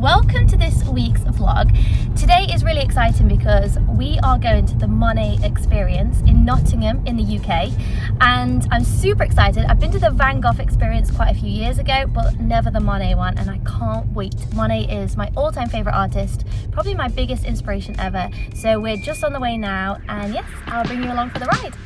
welcome to this week's vlog. Today is really exciting because we are going to the Monet Experience in Nottingham in the UK, and I'm super excited. I've been to the Van Gogh Experience quite a few years ago, but never the Monet one, and I can't wait. Monet is my all-time favourite artist, probably my biggest inspiration ever. So we're just on the way now, and yes, I'll bring you along for the ride.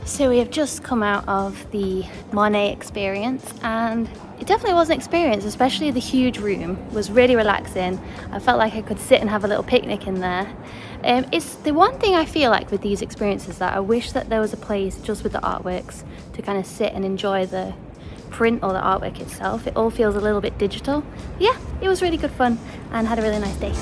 So we have just come out of the Monet Experience, and it definitely was an experience, especially the huge room was really relaxing. I felt like I could sit and have a little picnic in there. It's the one thing I feel like with these experiences that I wish that there was a place just with the artworks to kind of sit and enjoy the print or the artwork itself. It all feels a little bit digital. Yeah, it was really good fun and had a really nice day.